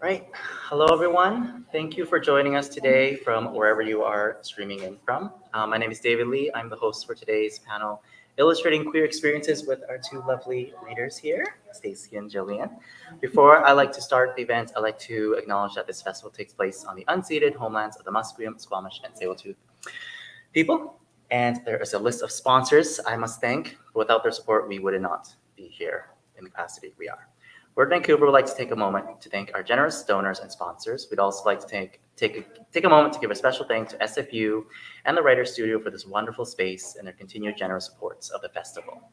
Right. Hello, everyone. Thank you for joining us today from wherever you are streaming in from. My name is David Lee. I'm the host for today's panel, illustrating queer experiences with our two lovely readers here, Stacey and Jillian. Before I like to start the event, I'd like to acknowledge that this festival takes place on the unceded homelands of the Musqueam, Squamish, and Tsleil-Waututh people. And there is a list of sponsors I must thank. Without their support, we would not be here in the capacity we are. Word Vancouver would like to take a moment to thank our generous donors and sponsors. We'd also like to take a moment to give a special thanks to SFU and the Writer Studio for this wonderful space and their continued generous supports of the festival.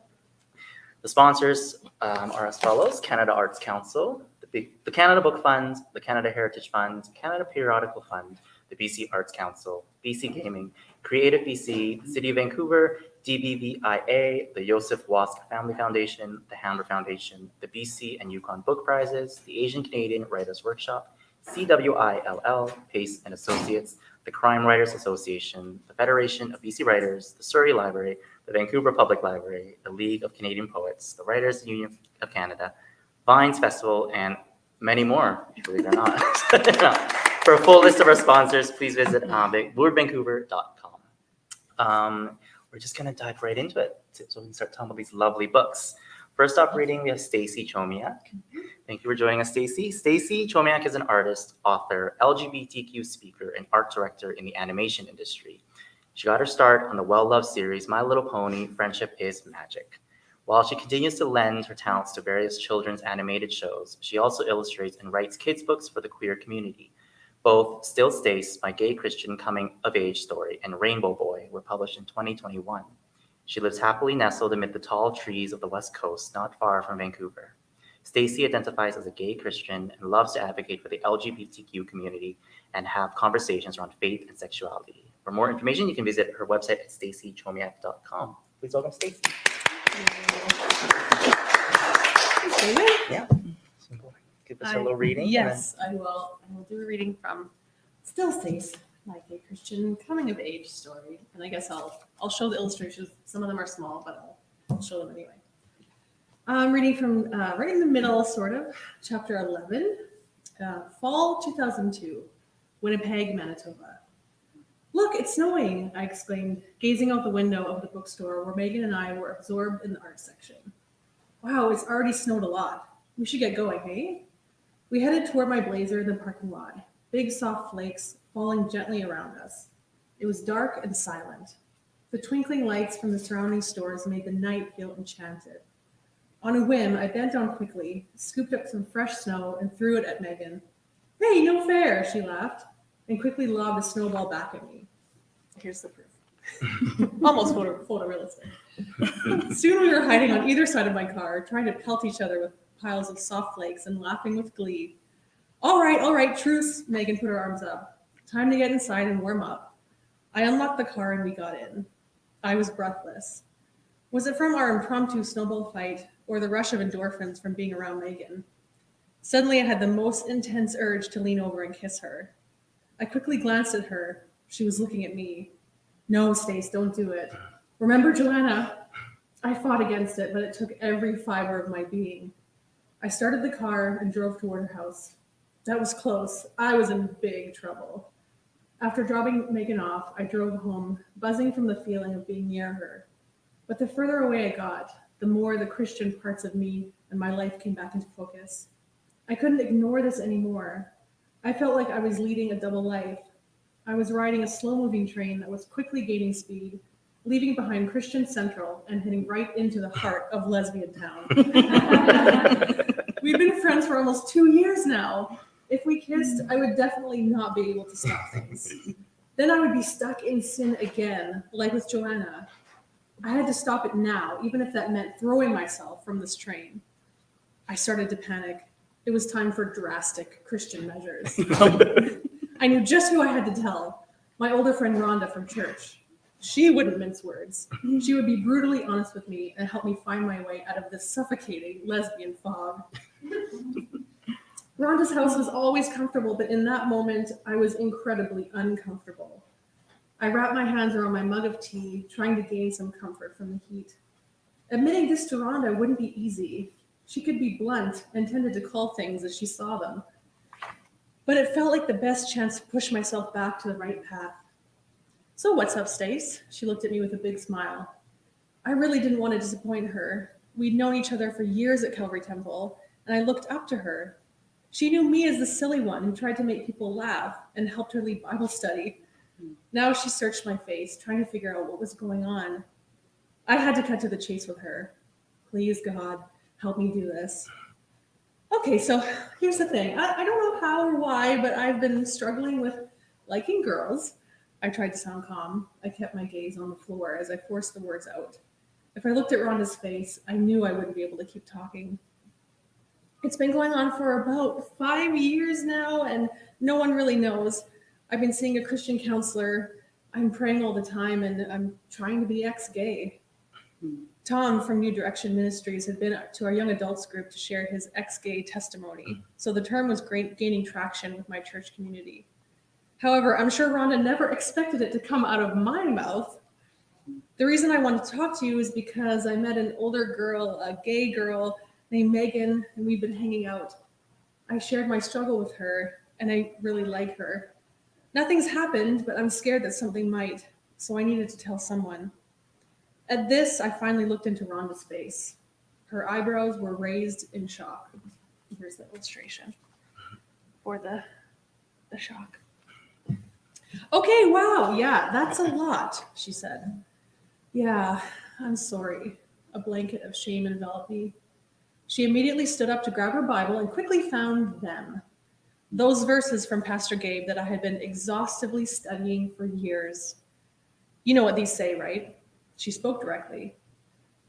The sponsors are as follows: Canada Arts Council, the Canada Book Fund, the Canada Heritage Fund, Canada Periodical Fund, the BC Arts Council, BC Gaming, Creative BC, the City of Vancouver, DBVIA, the Joseph Wask Family Foundation, the Hammer Foundation, the BC and Yukon Book Prizes, the Asian Canadian Writers Workshop, CWILL, Pace and Associates, the Crime Writers Association, the Federation of BC Writers, the Surrey Library, the Vancouver Public Library, the League of Canadian Poets, the Writers Union of Canada, Vines Festival, and many more, believe it or not. For a full list of our sponsors, please visit wordvancouver.com. We're just going to dive right into it so we can start talking about these lovely books. First up reading, we have Stacey Chomiak. Thank you for joining us, Stacey. Stacey Chomiak is an artist, author, LGBTQ speaker, and art director in the animation industry. She got her start on the well-loved series My Little Pony: Friendship is Magic. While she continues to lend her talents to various children's animated shows, she also illustrates and writes kids' books for the queer community. Both Still Stace, My Gay Christian Coming-of-Age Story, and Rainbow Boy were published in 2021. She lives happily nestled amid the tall trees of the West Coast, not far from Vancouver. Stacey identifies as a gay Christian and loves to advocate for the LGBTQ community and have conversations around faith and sexuality. For more information, you can visit her website at staceychomiak.com. Please welcome Stacey. Yeah. Give us a little reading. Yes, I will. I will do a reading from Still Stace, My Gay Christian Coming of Age Story. And I guess I'll show the illustrations. Some of them are small, but I'll show them anyway. I'm reading from right in the middle, sort of, chapter 11, fall 2002, Winnipeg, Manitoba. Look, it's snowing, I exclaimed, gazing out the window of the bookstore where Megan and I were absorbed in the art section. Wow, it's already snowed a lot. We should get going, hey? We headed toward my blazer in the parking lot, big soft flakes falling gently around us. It was dark and silent. The twinkling lights from the surrounding stores made the night feel enchanted. On a whim, I bent down quickly, scooped up some fresh snow, and threw it at Megan. Hey, no fair, she laughed, and quickly lobbed a snowball back at me. Here's the proof. Almost photorealistic. Soon we were hiding on either side of my car, trying to pelt each other with piles of soft flakes and laughing with glee. All right, truce, Megan put her arms up. Time to get inside and warm up. I unlocked the car and we got in. I was breathless. Was it from our impromptu snowball fight or the rush of endorphins from being around Megan? Suddenly I had the most intense urge to lean over and kiss her. I quickly glanced at her. She was looking at me. No, Stace, don't do it. Remember Joanna? I fought against it, but it took every fiber of my being. I started the car and drove toward her house. That was close. I was in big trouble. After dropping Megan off, I drove home, buzzing from the feeling of being near her. But the further away I got, the more the Christian parts of me and my life came back into focus. I couldn't ignore this anymore. I felt like I was leading a double life. I was riding a slow-moving train that was quickly gaining speed, leaving behind Christian Central and heading right into the heart of lesbian town. We've been friends for almost 2 years now. If we kissed, I would definitely not be able to stop things. Then I would be stuck in sin again, like with Joanna. I had to stop it now, even if that meant throwing myself from this train. I started to panic. It was time for drastic Christian measures. I knew just who I had to tell. My older friend Rhonda from church. She wouldn't mince words. She would be brutally honest with me and help me find my way out of this suffocating lesbian fog. Rhonda's house was always comfortable, but in that moment, I was incredibly uncomfortable. I wrapped my hands around my mug of tea, trying to gain some comfort from the heat. Admitting this to Rhonda wouldn't be easy. She could be blunt and tended to call things as she saw them. but it felt like the best chance to push myself back to the right path. So what's up, Stace? She looked at me with a big smile. I really didn't want to disappoint her. We'd known each other for years at Calvary Temple, and I looked up to her. She knew me as the silly one who tried to make people laugh and helped her lead Bible study. Now she searched my face, trying to figure out what was going on. I had to cut to the chase with her. Please, God, help me do this. Okay, so here's the thing. I don't know how or why, but I've been struggling with liking girls. I tried to sound calm. I kept my gaze on the floor as I forced the words out. If I looked at Rhonda's face, I knew I wouldn't be able to keep talking. It's been going on for about 5 years now, and no one really knows. I've been seeing a Christian counselor. I'm praying all the time, and I'm trying to be ex-gay. Tom from New Direction Ministries had been to our young adults group to share his ex-gay testimony, so the term was gaining traction with my church community. However, I'm sure Rhonda never expected it to come out of my mouth. The reason I wanted to talk to you is because I met an older girl, a gay girl named Megan, and we've been hanging out. I shared my struggle with her, and I really like her. Nothing's happened, but I'm scared that something might, so I needed to tell someone. At this, I finally looked into Rhonda's face. Her eyebrows were raised in shock. Here's the illustration for the shock. Okay, wow, yeah, that's a lot, she said. Yeah, I'm sorry. A blanket of shame enveloped me. She immediately stood up to grab her Bible and quickly found them. Those verses from Pastor Gabe that I had been exhaustively studying for years. You know what these say, right? She spoke directly.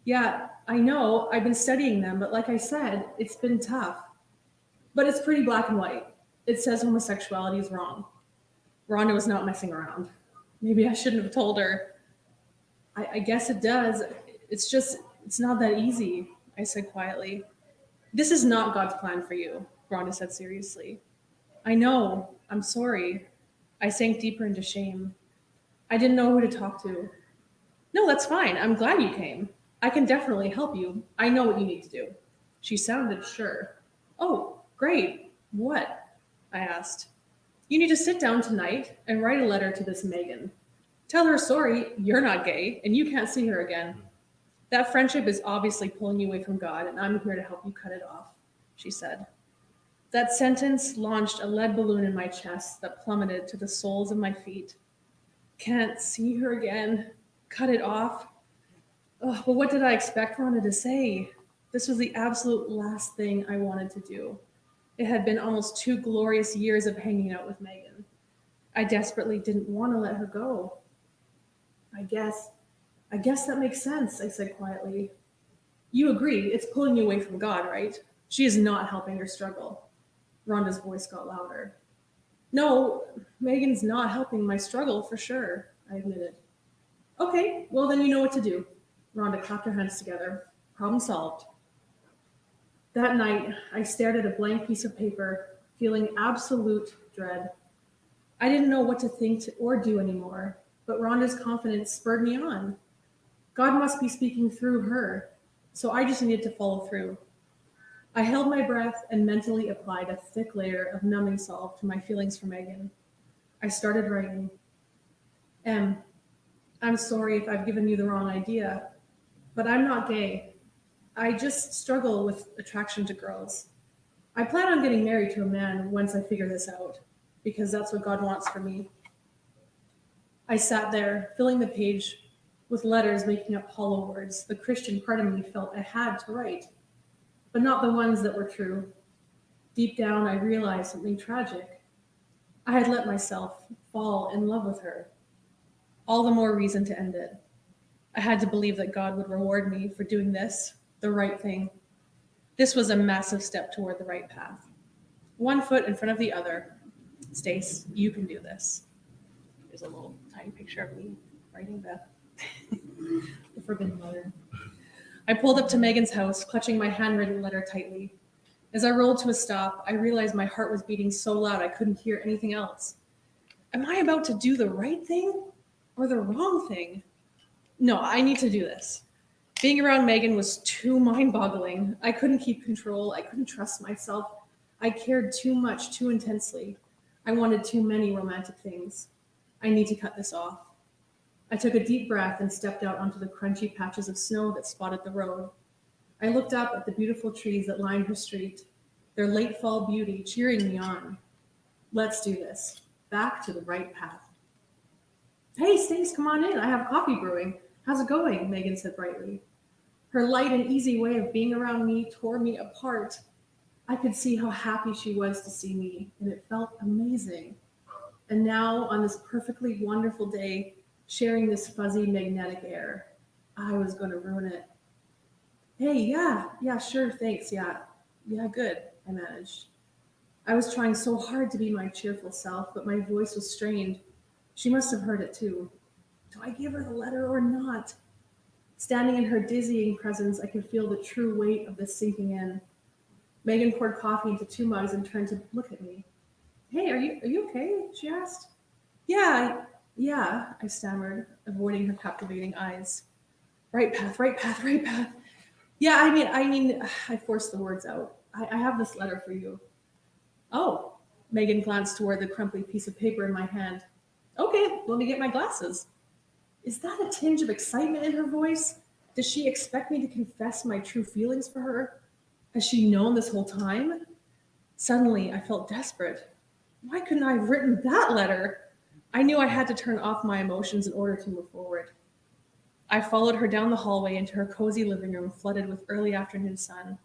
Yeah, I know, I've been studying them, but like I said, it's been tough. But it's pretty black and white. It says homosexuality is wrong. Rhonda was not messing around. Maybe I shouldn't have told her. I guess it does. It's not that easy, I said quietly. This is not God's plan for you, Rhonda said seriously. I know, I'm sorry. I sank deeper into shame. I didn't know who to talk to. No, that's fine. I'm glad you came. I can definitely help you. I know what you need to do. She sounded sure. Oh, great. What? I asked. You need to sit down tonight and write a letter to this Megan. Tell her sorry, you're not gay, and you can't see her again. That friendship is obviously pulling you away from God, and I'm here to help you cut it off, she said. That sentence launched a lead balloon in my chest that plummeted to the soles of my feet. Can't see her again. Cut it off. Oh, well, what did I expect Rhonda to say? This was the absolute last thing I wanted to do. It had been almost 2 glorious years of hanging out with Megan. I desperately didn't want to let her go. I guess that makes sense, I said quietly. You agree, it's pulling you away from God, right? She is not helping her struggle. Rhonda's voice got louder. No, Megan's not helping my struggle for sure, I admitted. Okay, well then you know what to do. Rhonda clapped her hands together. Problem solved. That night, I stared at a blank piece of paper, feeling absolute dread. I didn't know what to think or do anymore, but Rhonda's confidence spurred me on. God must be speaking through her, so I just needed to follow through. I held my breath and mentally applied a thick layer of numbing salve to my feelings for Megan. I started writing. I'm sorry if I've given you the wrong idea, but I'm not gay. I just struggle with attraction to girls. I plan on getting married to a man once I figure this out, because that's what God wants for me. I sat there, filling the page with letters making up hollow words the Christian part of me felt I had to write, but not the ones that were true. Deep down, I realized something tragic. I had let myself fall in love with her. All the more reason to end it. I had to believe that God would reward me for doing this, the right thing. This was a massive step toward the right path. One foot in front of the other. Stace, you can do this. There's a little tiny picture of me writing the forbidden letter. I pulled up to Megan's house, clutching my handwritten letter tightly. As I rolled to a stop, I realized my heart was beating so loud I couldn't hear anything else. Am I about to do the right thing or the wrong thing? No, I need to do this. Being around Megan was too mind-boggling. I couldn't keep control. I couldn't trust myself. I cared too much, too intensely. I wanted too many romantic things. I need to cut this off. I took a deep breath and stepped out onto the crunchy patches of snow that spotted the road. I looked up at the beautiful trees that lined her street, their late fall beauty cheering me on. Let's do this. Back to the right path. Hey, Stace, come on in. I have coffee brewing. How's it going? Megan said brightly. Her light and easy way of being around me tore me apart. I could see how happy she was to see me, and it felt amazing. And now, on this perfectly wonderful day, sharing this fuzzy magnetic air, I was going to ruin it. Hey, yeah, sure, thanks, yeah, good, I managed. I was trying so hard to be my cheerful self, but my voice was strained. She must have heard it too. Do I give her the letter or not? Standing in her dizzying presence, I could feel the true weight of this sinking in. Megan poured coffee into 2 mugs and turned to look at me. Hey, are you okay? She asked. Yeah, I stammered, avoiding her captivating eyes. Right path. Yeah, I mean, I forced the words out. I have this letter for you. Oh, Megan glanced toward the crumply piece of paper in my hand. Okay, let me get my glasses. Is that a tinge of excitement in her voice? Does she expect me to confess my true feelings for her? Has she known this whole time? Suddenly, I felt desperate. Why couldn't I have written that letter? I knew I had to turn off my emotions in order to move forward. I followed her down the hallway into her cozy living room flooded with early afternoon sun.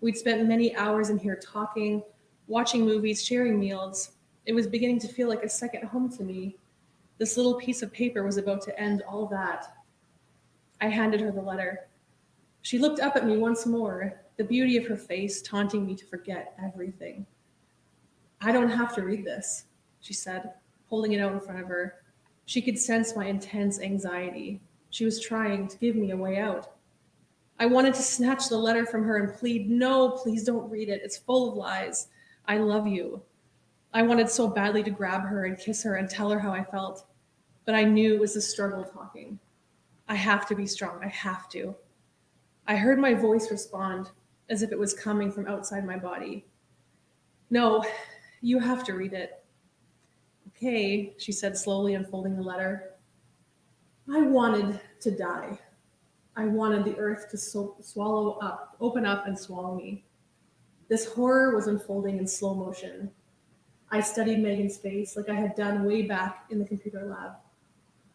We'd spent many hours in here talking, watching movies, sharing meals. It was beginning to feel like a second home to me. This little piece of paper was about to end all that. I handed her the letter. She looked up at me once more, the beauty of her face taunting me to forget everything. I don't have to read this, she said, holding it out in front of her. She could sense my intense anxiety. She was trying to give me a way out. I wanted to snatch the letter from her and plead, no, please don't read it. It's full of lies. I love you. I wanted so badly to grab her and kiss her and tell her how I felt, but I knew it was the struggle talking. I have to be strong. I have to. I heard my voice respond as if it was coming from outside my body. No, you have to read it. Okay, she said slowly, unfolding the letter. I wanted to die. I wanted the earth to open up and swallow me. This horror was unfolding in slow motion. I studied Megan's face like I had done way back in the computer lab.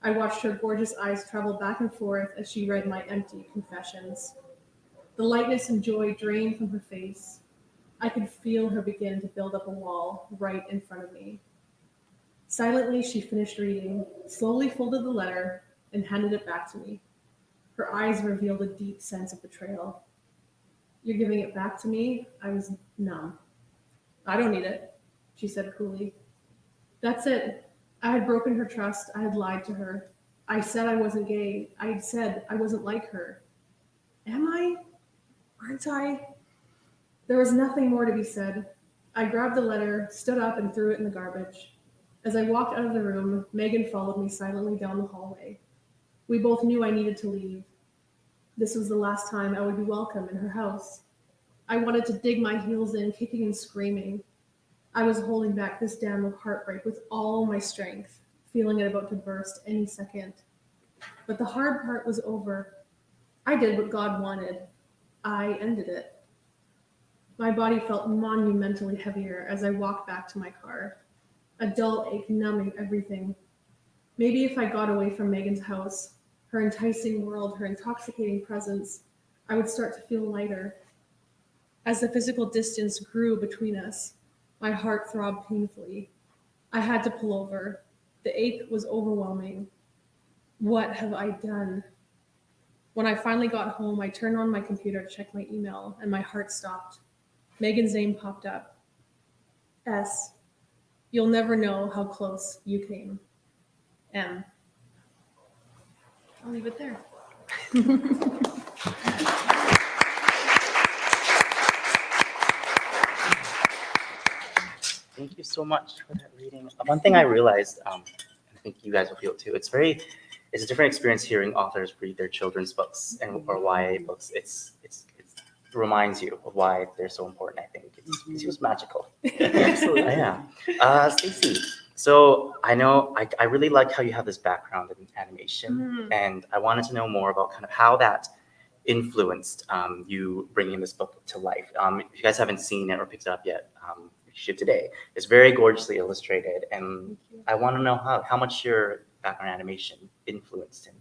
I watched her gorgeous eyes travel back and forth as she read my empty confessions. The lightness and joy drained from her face. I could feel her begin to build up a wall right in front of me. Silently, she finished reading, slowly folded the letter, and handed it back to me. Her eyes revealed a deep sense of betrayal. You're giving it back to me? I was numb. I don't need it, she said coolly. That's it. I had broken her trust. I had lied to her. I said I wasn't gay. I had said I wasn't like her. Am I? Aren't I? There was nothing more to be said. I grabbed the letter, stood up, and threw it in the garbage. As I walked out of the room, Megan followed me silently down the hallway. We both knew I needed to leave. This was the last time I would be welcome in her house. I wanted to dig my heels in, kicking and screaming. I was holding back this dam of heartbreak with all my strength, feeling it about to burst any second. But the hard part was over. I did what God wanted. I ended it. My body felt monumentally heavier as I walked back to my car, a dull ache numbing everything. Maybe if I got away from Megan's house, her enticing world, her intoxicating presence, I would start to feel lighter. As the physical distance grew between us, my heart throbbed painfully. I had to pull over. The ache was overwhelming. What have I done? When I finally got home, I turned on my computer to check my email, and my heart stopped. Megan's name popped up. S. You'll never know how close you came. M. I'll leave it there. Thank you so much for that reading. One thing I realized, I think you guys will feel it too. It's a different experience hearing authors read their children's books or YA books. It's reminds you of why they're so important. I think it's just magical. Absolutely. Yeah. Stacey, so I know I really like how you have this background in animation, and I wanted to know more about kind of how that influenced you bringing this book to life. If you guys haven't seen it or picked it up yet, you should today. It's very gorgeously illustrated, and I want to know how much your background in animation influenced in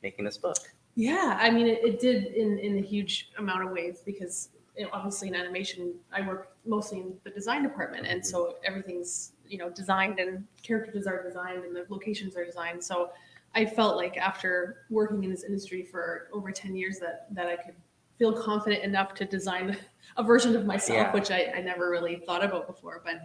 making this book. Yeah, I mean, it did in a huge amount of ways because obviously in animation, I work mostly in the design department, and so everything's designed and characters are designed and the locations are designed. So I felt like after working in this industry for over 10 years that I could feel confident enough to design a version of myself, which I never really thought about before. But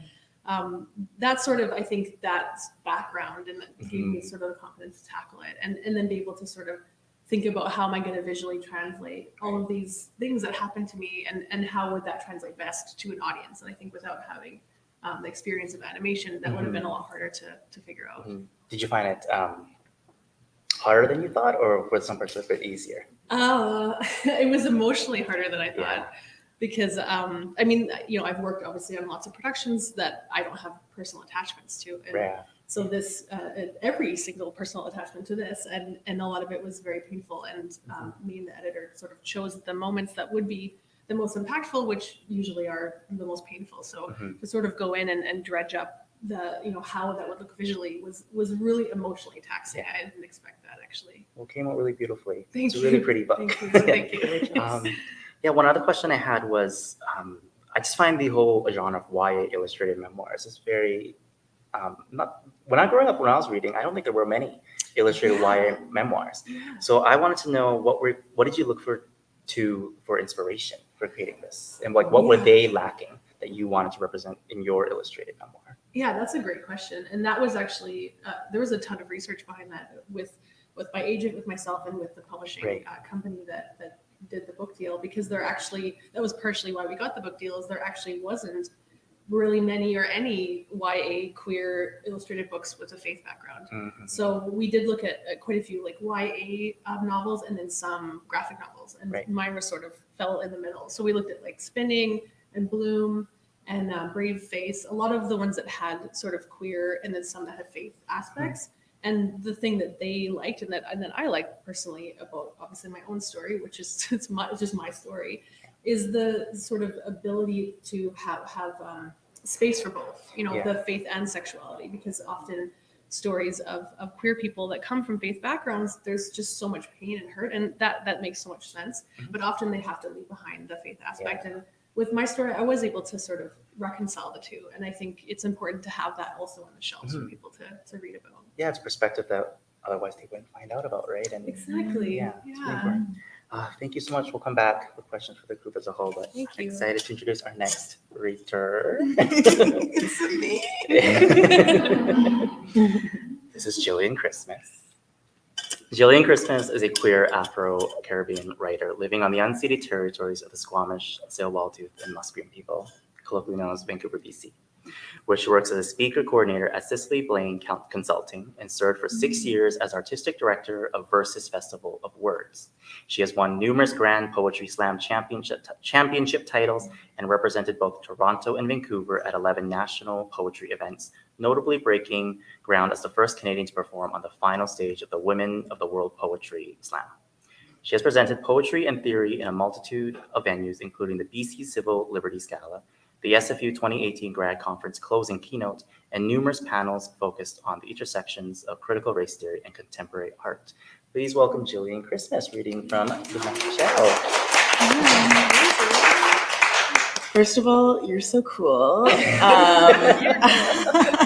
that's sort of, I think, that background and that gave me sort of the confidence to tackle it and then be able to sort of think about how am I going to visually translate all of these things that happen to me and how would that translate best to an audience. And I think without having the experience of animation, that would have been a lot harder to figure out. Did you find it harder than you thought, or was some parts of it easier? It was emotionally harder than I thought because I mean, I've worked obviously on lots of productions that I don't have personal attachments to. And so this, every single personal attachment to this, and a lot of it was very painful. And me and the editor sort of chose the moments that would be the most impactful, which usually are the most painful. So to sort of go in and dredge up the, how that would look visually was really emotionally taxing. I didn't expect that actually. Well, it came out really beautifully. Thank it's you. a really pretty book. Thank you. Yeah, one other question I had was, I just find the whole genre of YA illustrated memoirs is very, when I was reading, I don't think there were many illustrated YA memoirs. So I wanted to know what did you look for inspiration for creating this, and what were they lacking that you wanted to represent in your illustrated memoir? Yeah, that's a great question, and that was actually there was a ton of research behind that with my agent, with myself, and with the publishing company that did the book deal, because that was partially why we got the book deal, is there actually wasn't really many or any YA queer illustrated books with a faith background. So we did look at quite a few like YA novels and then some graphic novels, and mine was sort of fell in the middle. So we looked at like Spinning and Bloom and Brave Face, a lot of the ones that had sort of queer and then some that had faith aspects. And the thing that they liked and that I liked personally about obviously my own story, which is it's just my story, is the sort of ability to have space for both, the faith and sexuality, because often stories of queer people that come from faith backgrounds, there's just so much pain and hurt, and that makes so much sense. But often they have to leave behind the faith aspect. And with my story, I was able to sort of reconcile the two. And I think it's important to have that also on the shelves for people to read about. Yeah, it's perspective that otherwise they wouldn't find out about, right? And exactly. Yeah. It's really important. Thank you so much. We'll come back with questions for the group as a whole, but I'm excited to introduce our next reader. It's me. This is Jillian Christmas. Jillian Christmas is a queer Afro-Caribbean writer living on the unceded territories of the Squamish, Tsleil-Waututh, and Musqueam people, colloquially known as Vancouver, BC, where she works as a speaker coordinator at Cicely Blaine Consulting and served for 6 years as artistic director of Versus Festival of Words. She has won numerous Grand Poetry Slam championship titles and represented both Toronto and Vancouver at 11 national poetry events, notably breaking ground as the first Canadian to perform on the final stage of the Women of the World Poetry Slam. She has presented poetry and theory in a multitude of venues, including the BC Civil Liberties Gala, the SFU 2018 Grad Conference closing keynote, and numerous panels focused on the intersections of critical race theory and contemporary art. Please welcome Jillian Christmas, reading from The Magic Shell. First of all, you're so cool.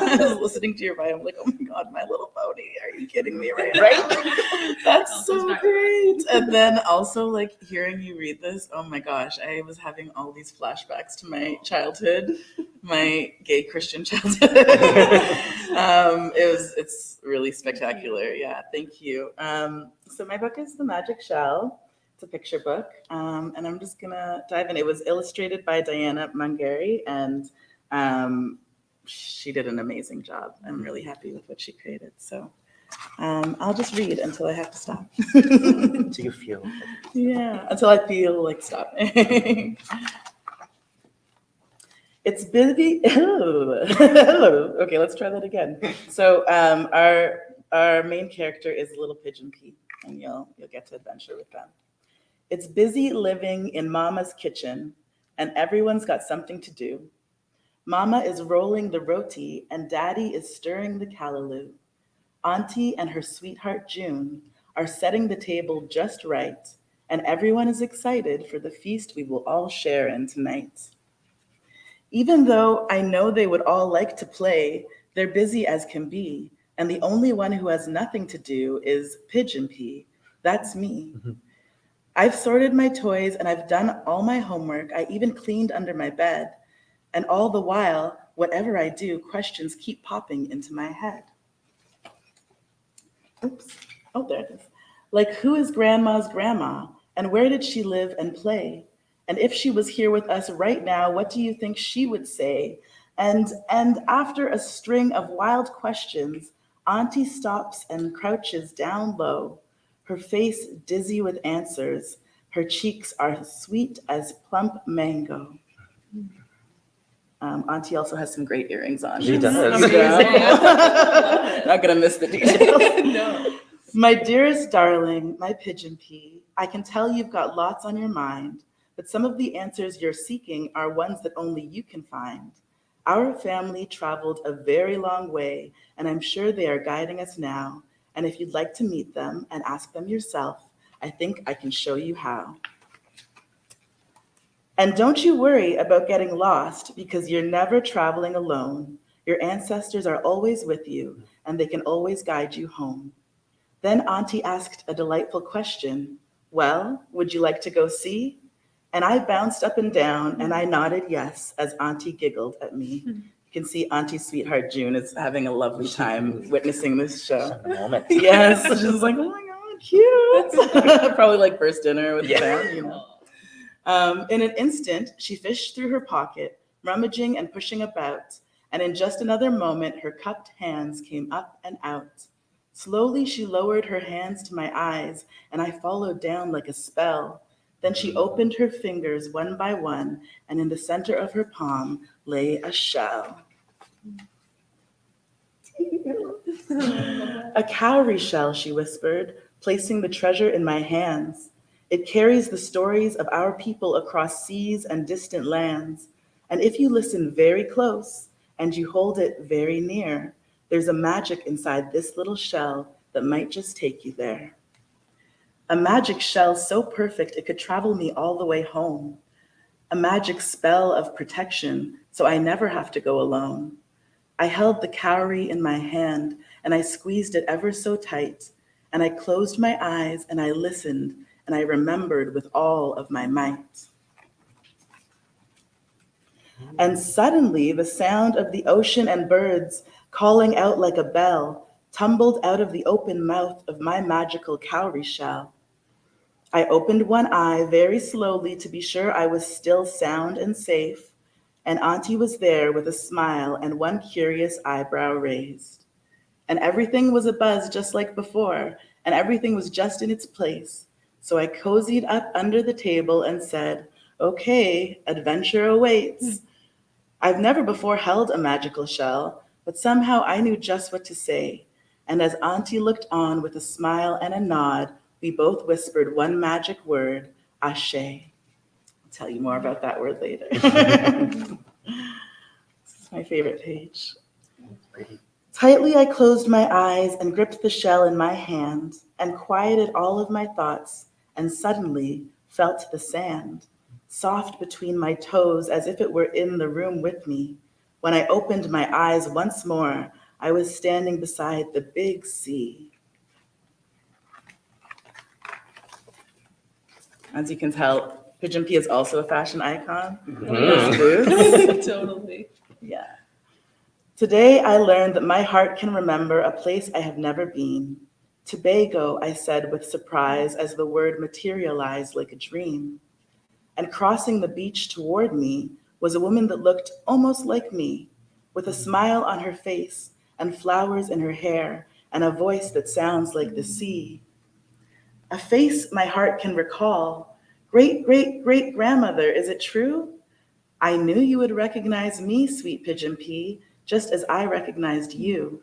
I was listening to your bio. I'm like, oh my God, My Little Pony. Are you kidding me right now? That's so great. And then also like hearing you read this, oh my gosh, I was having all these flashbacks to my childhood, my gay Christian childhood. It's really spectacular. Yeah, thank you. So my book is The Magic Shell. It's a picture book, and I'm just gonna dive in. It was illustrated by Diana Mungary, and she did an amazing job. I'm really happy with what she created. So I'll just read until I have to stop. Do you feel? Yeah, until I feel like stopping. It's busy. Okay, let's try that again. So our main character is Little Pigeon Pea, and you'll get to adventure with them. It's busy living in Mama's kitchen, and everyone's got something to do. Mama is rolling the roti, and Daddy is stirring the callaloo. Auntie and her sweetheart June are setting the table just right, and everyone is excited for the feast we will all share in tonight. Even though I know they would all like to play, they're busy as can be, and the only one who has nothing to do is Pigeon Pea. That's me. I've sorted my toys and I've done all my homework. I even cleaned under my bed. And all the while, whatever I do, questions keep popping into my head. Oops. Oh, there it is. Like, who is Grandma's grandma? And where did she live and play? And if she was here with us right now, what do you think she would say? And after a string of wild questions, Auntie stops and crouches down low, her face dizzy with answers. Her cheeks are sweet as plump mango. Auntie also has some great earrings on. She does. Not gonna miss the details. No. My dearest darling, my Pigeon Pea, I can tell you've got lots on your mind, but some of the answers you're seeking are ones that only you can find. Our family traveled a very long way, and I'm sure they are guiding us now. And if you'd like to meet them and ask them yourself, I think I can show you how. And don't you worry about getting lost, because you're never traveling alone. Your ancestors are always with you, and they can always guide you home. Then Auntie asked a delightful question. Well, would you like to go see? And I bounced up and down, and I nodded yes as Auntie giggled at me. You can see Auntie's sweetheart June is having a lovely time witnessing this show. A moment. Yes, she's like, oh my God, cute. Probably like first dinner with the fam, you know. In an instant, she fished through her pocket, rummaging and pushing about, and in just another moment, her cupped hands came up and out. Slowly, she lowered her hands to my eyes, and I followed down like a spell. Then she opened her fingers one by one, and in the center of her palm lay a shell. A cowrie shell, she whispered, placing the treasure in my hands. It carries the stories of our people across seas and distant lands. And if you listen very close and you hold it very near, there's a magic inside this little shell that might just take you there. A magic shell so perfect it could travel me all the way home. A magic spell of protection so I never have to go alone. I held the cowrie in my hand and I squeezed it ever so tight. And I closed my eyes and I listened and I remembered with all of my might. And suddenly the sound of the ocean and birds calling out like a bell tumbled out of the open mouth of my magical cowrie shell. I opened one eye very slowly to be sure I was still sound and safe, and Auntie was there with a smile and one curious eyebrow raised. And everything was abuzz just like before, and everything was just in its place. So I cozied up under the table and said, okay, adventure awaits. I've never before held a magical shell, but somehow I knew just what to say. And as Auntie looked on with a smile and a nod, we both whispered one magic word, Ashe. I'll tell you more about that word later. This is my favorite page. Tightly I closed my eyes and gripped the shell in my hand and quieted all of my thoughts and suddenly felt the sand, soft between my toes as if it were in the room with me. When I opened my eyes once more, I was standing beside the big sea. As you can tell, Pigeon Pea is also a fashion icon. Boots. Totally. Yeah. Today I learned that my heart can remember a place I have never been. Tobago, I said with surprise as the word materialized like a dream. And crossing the beach toward me was a woman that looked almost like me, with a smile on her face and flowers in her hair and a voice that sounds like the sea. A face my heart can recall. Great, great, great grandmother, is it true? I knew you would recognize me, sweet Pigeon Pea, just as I recognized you.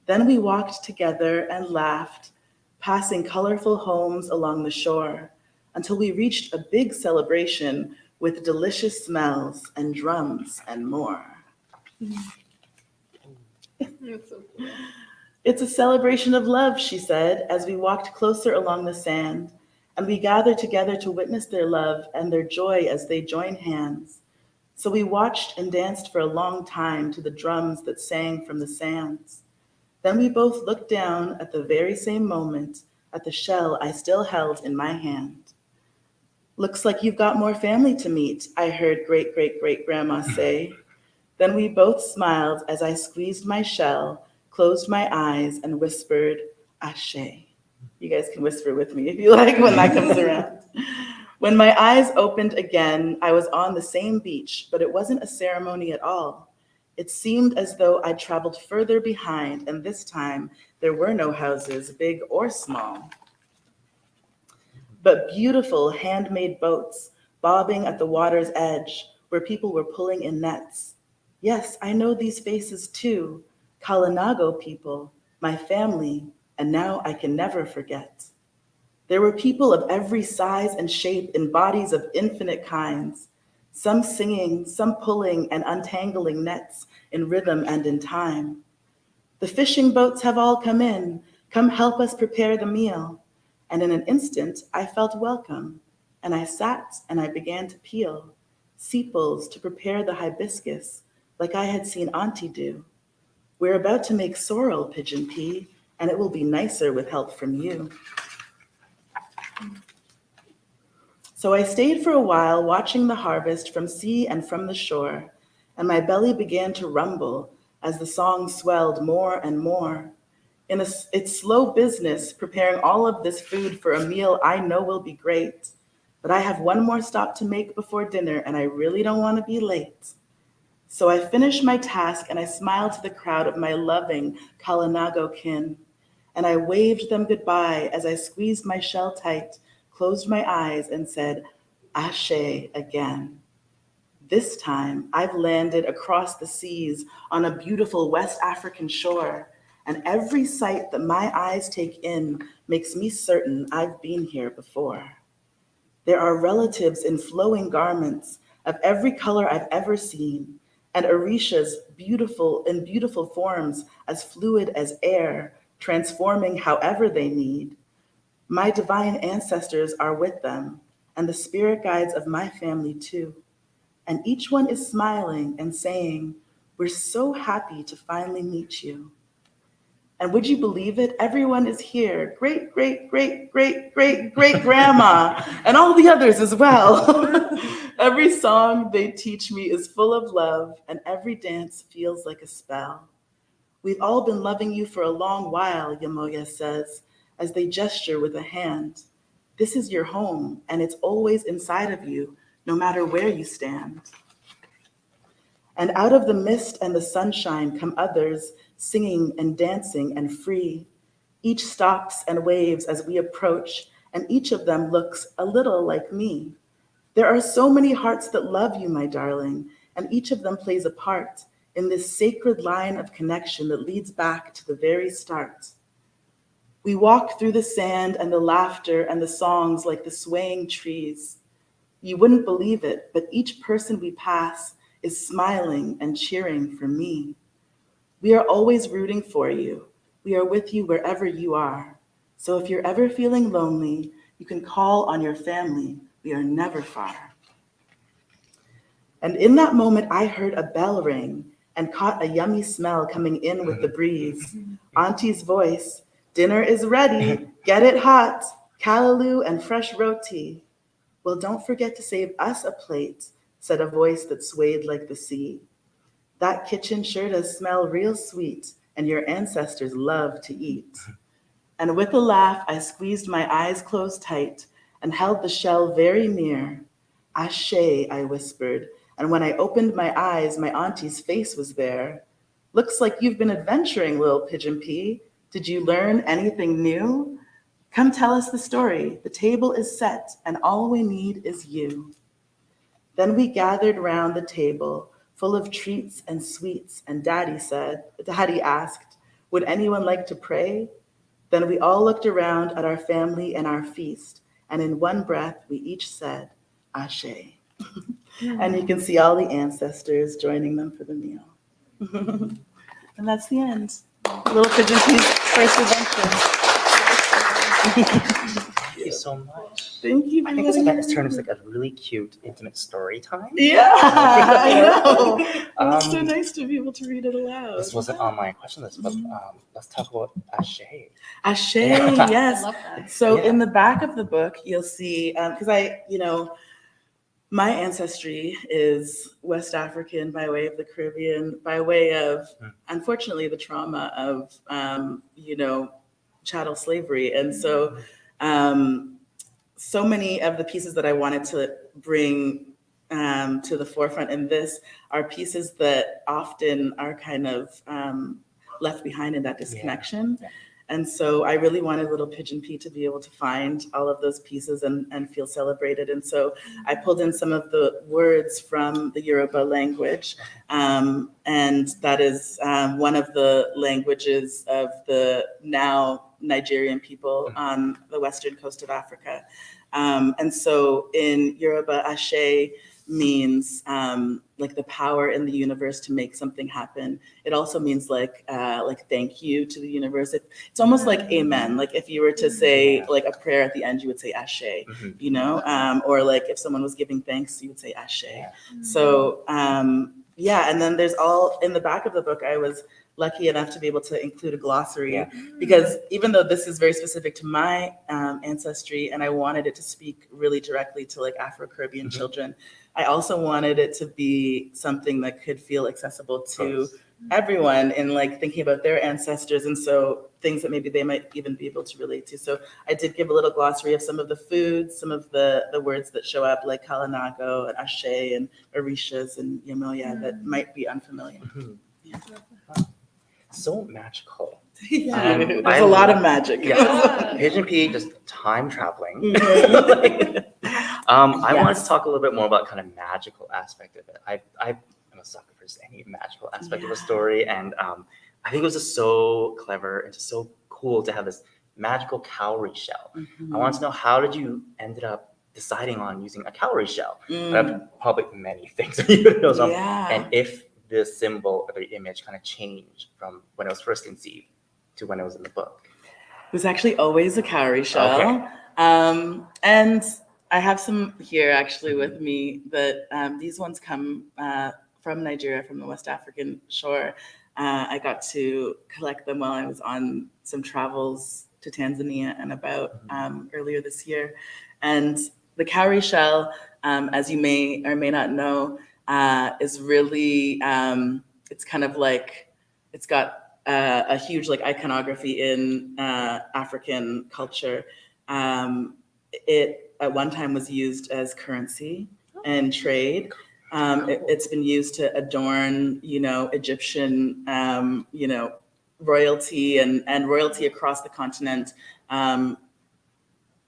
Then we walked together and laughed, passing colorful homes along the shore, until we reached a big celebration with delicious smells and drums and more. That's so cool. It's a celebration of love, she said, as we walked closer along the sand, and we gathered together to witness their love and their joy as they joined hands. So we watched and danced for a long time to the drums that sang from the sands. Then we both looked down at the very same moment at the shell I still held in my hand. Looks like you've got more family to meet, I heard great-great-great-grandma say. Then we both smiled as I squeezed my shell, closed my eyes, and whispered, Ashe. You guys can whisper with me if you like when that comes around. When my eyes opened again, I was on the same beach, but it wasn't a ceremony at all. It seemed as though I'd traveled further behind, and this time there were no houses, big or small, but beautiful handmade boats bobbing at the water's edge where people were pulling in nets. Yes, I know these faces too, Kalinago people, my family, and now I can never forget. There were people of every size and shape in bodies of infinite kinds, some singing, some pulling and untangling nets in rhythm and in time. The fishing boats have all come in, come help us prepare the meal. And in an instant, I felt welcome, and I sat and I began to peel sepals to prepare the hibiscus, like I had seen Auntie do. We're about to make sorrel, Pigeon Pea, and it will be nicer with help from you. So I stayed for a while watching the harvest from sea and from the shore, and my belly began to rumble as the song swelled more and more. It's slow business preparing all of this food for a meal I know will be great, but I have one more stop to make before dinner, and I really don't want to be late. So I finished my task and I smiled to the crowd of my loving Kalinago kin, and I waved them goodbye as I squeezed my shell tight, closed my eyes, and said, Ashe again. This time I've landed across the seas on a beautiful West African shore, and every sight that my eyes take in makes me certain I've been here before. There are relatives in flowing garments of every color I've ever seen, and Orishas in beautiful forms as fluid as air, transforming however they need. My divine ancestors are with them, and the spirit guides of my family too. And each one is smiling and saying, we're so happy to finally meet you. And would you believe it? Everyone is here. Great, great, great, great, great, great grandma, and all the others as well. Every song they teach me is full of love, and every dance feels like a spell. We've all been loving you for a long while, Yamoya says, as they gesture with a hand. This is your home, and it's always inside of you, no matter where you stand. And out of the mist and the sunshine come others, singing and dancing and free. Each stops and waves as we approach, and each of them looks a little like me. There are so many hearts that love you, my darling, and each of them plays a part in this sacred line of connection that leads back to the very start. We walk through the sand and the laughter and the songs like the swaying trees. You wouldn't believe it, but each person we pass is smiling and cheering for me. We are always rooting for you. We are with you wherever you are. So if you're ever feeling lonely, you can call on your family. We are never far. And in that moment, I heard a bell ring and caught a yummy smell coming in with the breeze. Auntie's voice, dinner is ready, get it hot, callaloo and fresh roti. Well, don't forget to save us a plate, said a voice that swayed like the sea. That kitchen sure does smell real sweet, and your ancestors love to eat. And with a laugh, I squeezed my eyes closed tight and held the shell very near. Ashe, I whispered, and when I opened my eyes, my auntie's face was there. Looks like you've been adventuring, little Pigeon Pea. Did you learn anything new? Come tell us the story. The table is set, and all we need is you. Then we gathered round the table, full of treats and sweets, and Daddy asked, would anyone like to pray? Then we all looked around at our family and our feast, and in one breath we each said, Ashe. And you can see all the ancestors joining them for the meal. And that's the end. Little Pigeon Pete's first adventure. Thank you so much. Thank you. I think this event has turned into like a really cute, intimate story time. Yeah, I know. It's so Um, nice to be able to read it aloud. This wasn't on my question list, but let's talk about Ashe. Ashe, Yeah. yes. I love that. So Yeah. in the back of the book, you'll see, because my ancestry is West African by way of the Caribbean, by way of, unfortunately, the trauma of, chattel slavery. And so, so many of the pieces that I wanted to bring to the forefront in this are pieces that often are kind of left behind in that disconnection. Yeah. And so I really wanted Little Pigeon Pete to be able to find all of those pieces and feel celebrated. And so I pulled in some of the words from the Yoruba language. And that is one of the languages of the now Nigerian people on the western coast of Africa. And so in Yoruba, Ashe means like the power in the universe to make something happen. It also means like thank you to the universe. It's almost like amen. Like if you were to say like a prayer at the end, you would say Ashe, or like if someone was giving thanks, you would say Ashe. So and then there's all in the back of the book, I was lucky enough to be able to include a glossary because even though this is very specific to my ancestry and I wanted it to speak really directly to like Afro-Caribbean children, I also wanted it to be something that could feel accessible to everyone in like thinking about their ancestors. And so things that maybe they might even be able to relate to. So I did give a little glossary of some of the foods, some of the words that show up like Kalanago and Ashe and Orishas and Yamoya that might be unfamiliar. So magical. There's I a lot of love- magic. Yeah. Pigeon Pete just time traveling. I wanted to talk a little bit more about kind of magical aspect of it. I'm a sucker for just any magical aspect of a story, and I think it was just so clever and just so cool to have this magical cowrie shell. I wanted to know, how did you ended up deciding on using a cowrie shell? Probably many things that you could know, and if the symbol or the image kind of changed from when it was first conceived to when it was in the book. It was actually always a cowrie shell. Okay. And I have some here actually with me, but these ones come from Nigeria, from the West African shore. I got to collect them while I was on some travels to Tanzania and about earlier this year. And the cowrie shell, as you may or may not know, is really, it's kind of like, it's got a huge like iconography in African culture. It at one time was used as currency and trade. It's been used to adorn, Egyptian, royalty and royalty across the continent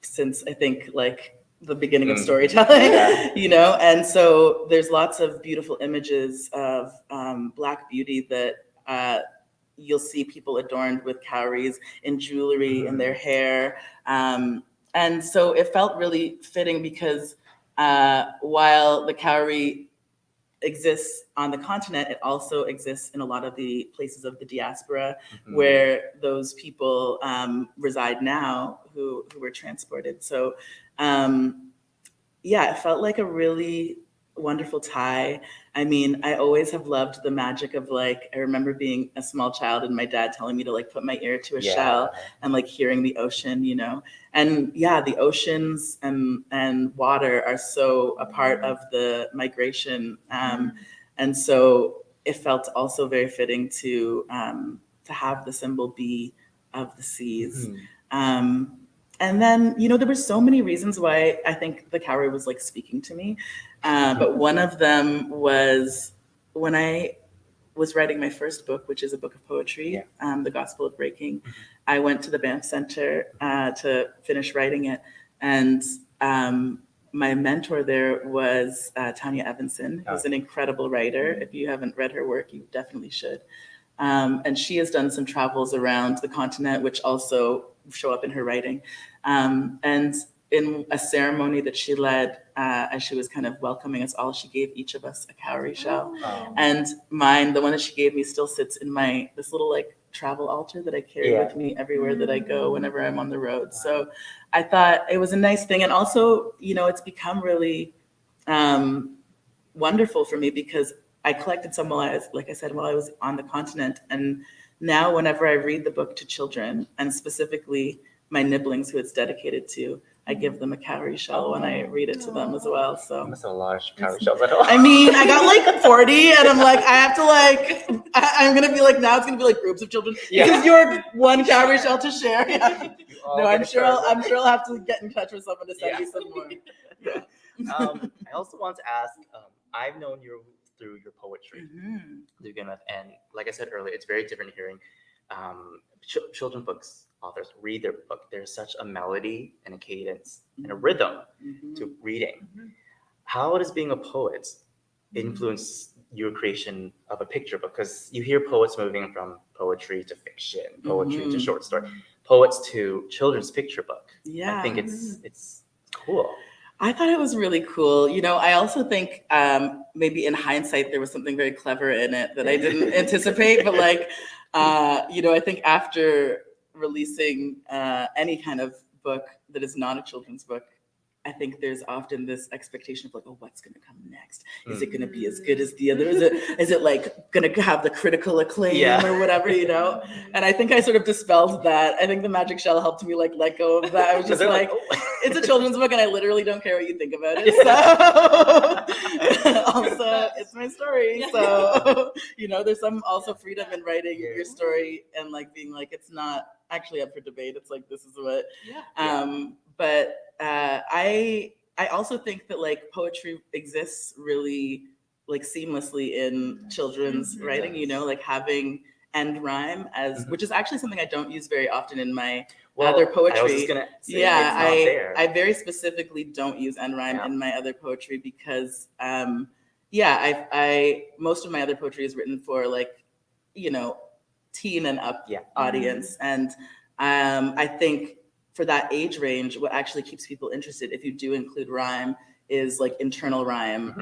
since I think like the beginning of storytelling, and so there's lots of beautiful images of Black beauty that you'll see people adorned with cowries in jewelry in their hair. And so it felt really fitting because while the cowrie exists on the continent, it also exists in a lot of the places of the diaspora where those people reside now who were transported. So it felt like a really wonderful tie. I mean, I always have loved the magic of like, I remember being a small child and my dad telling me to like put my ear to a shell and like hearing the ocean, and the oceans and water are so a part of the migration. And so it felt also very fitting to have the symbol be of the seas. And then, there were so many reasons why I think the cowrie was like speaking to me. But one of them was when I was writing my first book, which is a book of poetry, The Gospel of Breaking, I went to the Banff Center to finish writing it. And my mentor there was Tanya Evanson, who's an incredible writer. If you haven't read her work, you definitely should. And she has done some travels around the continent, which also show up in her writing. And in a ceremony that she led, as she was kind of welcoming us all, she gave each of us a cowrie shell. And mine, the one that she gave me, still sits in this little like travel altar that I carry with me everywhere that I go whenever I'm on the road. So I thought it was a nice thing. And also, it's become really wonderful for me because I collected some while I was on the continent. And now whenever I read the book to children, and specifically my nibblings who it's dedicated to, I give them a cowrie shell when I read it to them as well. So You must have a lot of cowrie shells at home. I mean, I got like 40, and I'm like, I have to I'm gonna be like, now it's gonna be like groups of children because you're one cowrie shell to share. Yeah. No, I'm sure I'll have to get in touch with someone to send you some more. I also want to ask. I've known you through your poetry to begin with, and like I said earlier, it's very different hearing children's books authors read their book. There's such a melody and a cadence and a rhythm to reading. How does being a poet influence your creation of a picture book? Because you hear poets moving from poetry to fiction, poetry to short story, poets to children's picture book. Yeah, I think it's cool. I thought it was really cool. I also think maybe in hindsight there was something very clever in it that I didn't anticipate. But I think after releasing any kind of book that is not a children's book, I think there's often this expectation of like, oh, what's going to come next? Is it going to be as good as the other? Is it like going to have the critical acclaim or whatever, And I think I sort of dispelled that. I think the magic shell helped me let go of that. I was just like, it's a children's book and I literally don't care what you think about it. So also it's my story. So, there's some also freedom in writing your story and being like, it's not actually up for debate. It's like, this is what, but I also think that poetry exists really seamlessly in children's writing, having end rhyme as which is actually something I don't use very often in my other poetry. I was just gonna say, I very specifically don't use end rhyme in my other poetry because I most of my other poetry is written for teen and up audience, and I think for that age range, what actually keeps people interested, if you do include rhyme, is internal rhyme,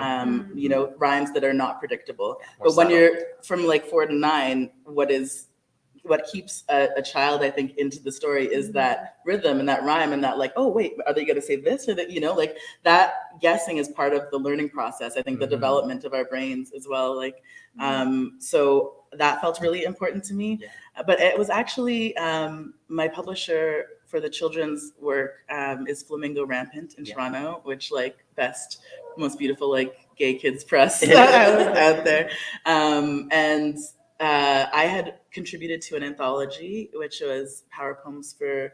rhymes that are not predictable. But when you're from 4 to 9, what keeps a child, I think, into the story is that rhythm and that rhyme and that oh wait, are they going to say this or that? That guessing is part of the learning process. I think the development of our brains as well. So that felt really important to me. But it was actually my publisher for the children's work is Flamingo Rampant in Toronto, which best, most beautiful gay kids press out there. And I had contributed to an anthology, which was power poems for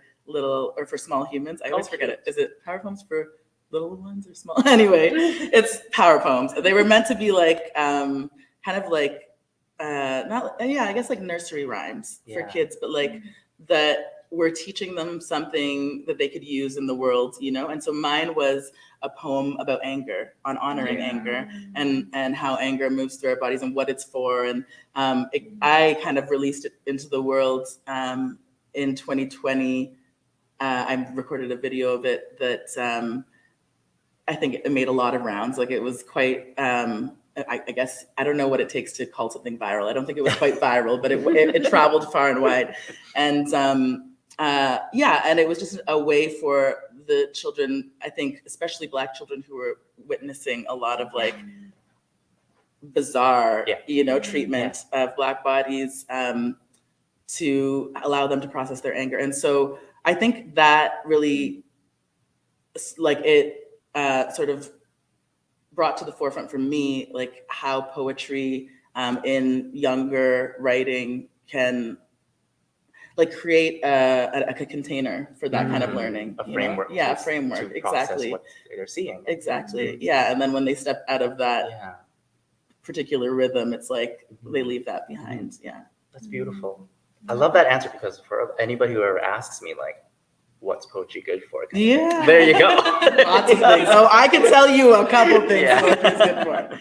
for small humans. I always forget it. Is it power poems for little ones or small? Anyway, it's power poems. They were meant to be I guess nursery rhymes for kids, but that we're teaching them something that they could use in the world, And so mine was a poem about anger, on honoring anger and how anger moves through our bodies and what it's for. And I kind of released it into the world in 2020. I recorded a video of it that I think it made a lot of rounds. It was quite, I guess, I don't know what it takes to call something viral. I don't think it was quite viral, but it traveled far and wide. And and it was just a way for the children, I think, especially Black children who were witnessing a lot of bizarre, treatment of Black bodies to allow them to process their anger. And so I think that really, it sort of brought to the forefront for me, how poetry in younger writing can create a container for that kind of learning. A framework. A framework. Exactly. What they're seeing. Exactly. Yeah. And then when they step out of that particular rhythm, it's like they leave that behind. Yeah. That's beautiful. I love that answer because for anybody who ever asks me, like, what's poetry good for? Yeah. There you go. Lots of things. So I can tell you a couple things Yeah. poetry's good for.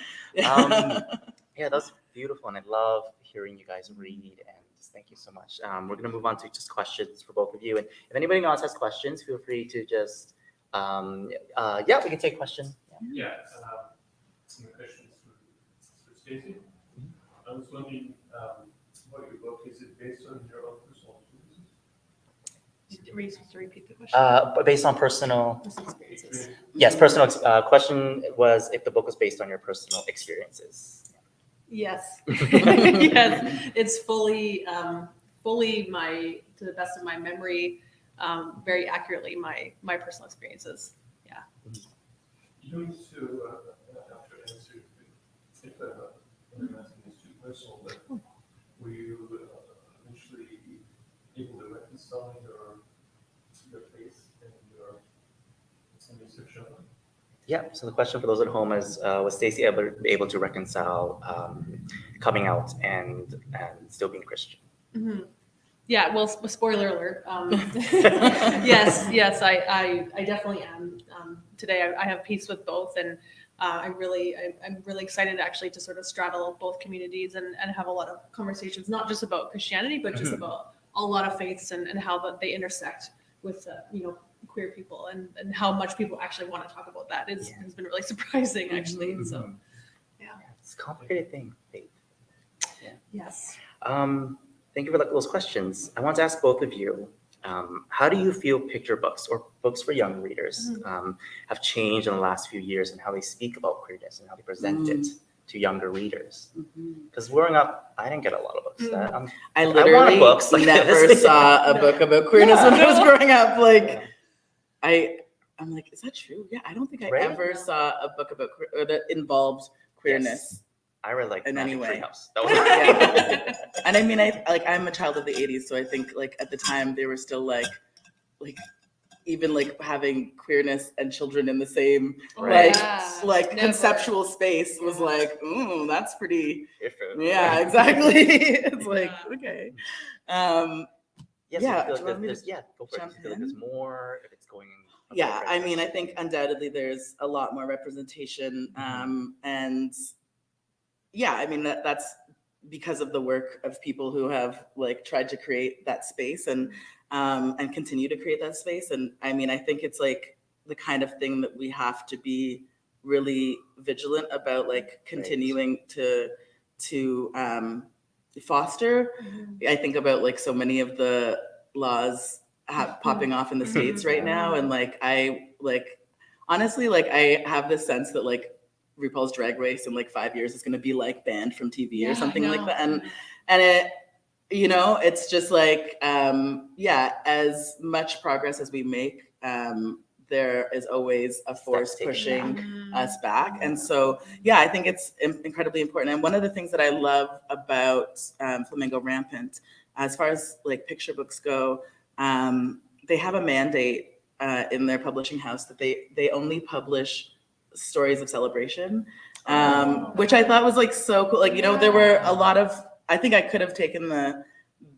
Yeah, that's beautiful. And I love hearing you guys read. And just thank you so much. We're going to move on to just questions for both of you. And if anybody else has questions, feel free to just, yeah, we can take questions. Yeah, some questions for Stacey. I was wondering, what your book is it based on your own personal experiences? Were you supposed to repeat the question? But based on personal, Personal experiences. yes, personal, question was if the book was based on your personal experiences. Yes. Yes. It's fully my, to the best of my memory, very accurately my personal experiences. Yeah. You don't need to have to answer if I'm asking this too personal, but were you eventually able to reconcile your faith and your sexuality? Yeah. So the question for those at home is, was Stacey able to reconcile coming out and still being Christian? Mm-hmm. Yeah. Well, spoiler alert. Yes. I definitely am. Today, I have peace with both, and I'm really excited actually to sort of straddle both communities and have a lot of conversations, not just about Christianity, but just about a lot of faiths and how they intersect with queer people and how much people actually want to talk about that has been really surprising actually. And so, yeah, it's a complicated thing. Faith. Yeah. Yes. Thank you for those questions. I want to ask both of you, how do you feel picture books or books for young readers have changed in the last few years and how they speak about queerness and how they present it to younger readers? Because growing up, I didn't get a lot of books. I literally wanted books like never this. saw a book about queerness when I was growing up. Like, I'm like, is that true? Yeah, I don't think I Right? ever saw a book about or that involved queerness. Yes. I read like in Magic any way. Treehouse. That was Yeah. And I mean, I'm a child of the 80s, so I think like at the time they were still like even like having queerness and children in the same Right. like Never. conceptual space was like, ooh, that's pretty. Iffy. Yeah, exactly. It's like, okay. Yes, Yeah, I feel do you like want me there's, to yeah, go for it. Do you feel like there's more if it's going in? Yeah, I mean, I think undoubtedly there's a lot more representation, and yeah, I mean that's because of the work of people who have like tried to create that space and continue to create that space. And I mean, I think it's like the kind of thing that we have to be really vigilant about, like continuing to foster. I think about like so many of the laws popping off in the States right now, and like I like honestly like I have this sense that like RuPaul's Drag Race in like 5 years is going to be like banned from TV or something like that, and it, it's just like as much progress as we make, there is always a force pushing us back. And so I think it's incredibly important. And one of the things that I love about Flamingo Rampant, as far as like picture books go, they have a mandate in their publishing house that they only publish stories of celebration, which I thought was like so cool. Like, there were a lot of, I think I could have taken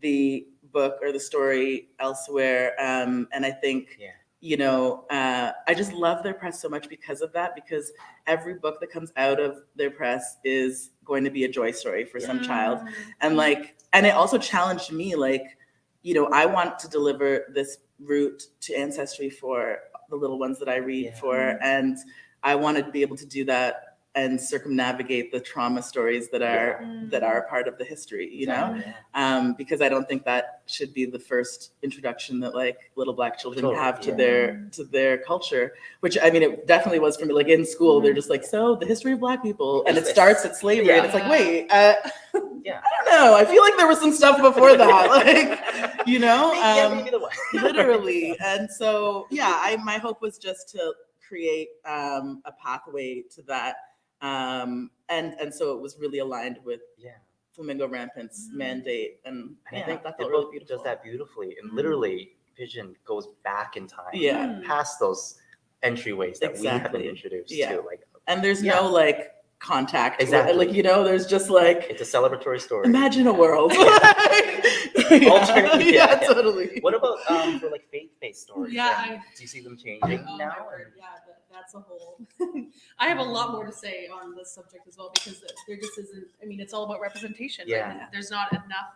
the book or the story elsewhere. And I think, I just love their press so much because of that, because every book that comes out of their press is going to be a joy story for some child. And like, and it also challenged me, like, I want to deliver this route to ancestry for the little ones that I read for. And I want to be able to do that and circumnavigate the trauma stories that are a part of the history, because I don't think that should be the first introduction that like little Black children have to their culture, which I mean, it definitely was for me. Like in school, they're just like, so the history of Black people, and it starts at slavery, and it's like, wait, I don't know. I feel like there was some stuff before that, like, maybe the one. literally. And so, my hope was just to create a pathway to that. And so it was really aligned with Flamingo Rampant's mandate, and I think that the felt really book beautiful. does that beautifully, and literally Vision goes back in time, past those entryways that we have been introduced to. Like, and there's no like contact. Exactly. Like, you know, there's just like, It's a celebratory story. imagine a world. Alternate, yeah, yeah. totally. What about for like faith-based stories? Yeah, Like, do you see them changing Oh now? my word, yeah, that's a whole. I have a lot more to say on this subject as well because there just isn't. I mean, it's all about representation. Yeah. Like, there's not enough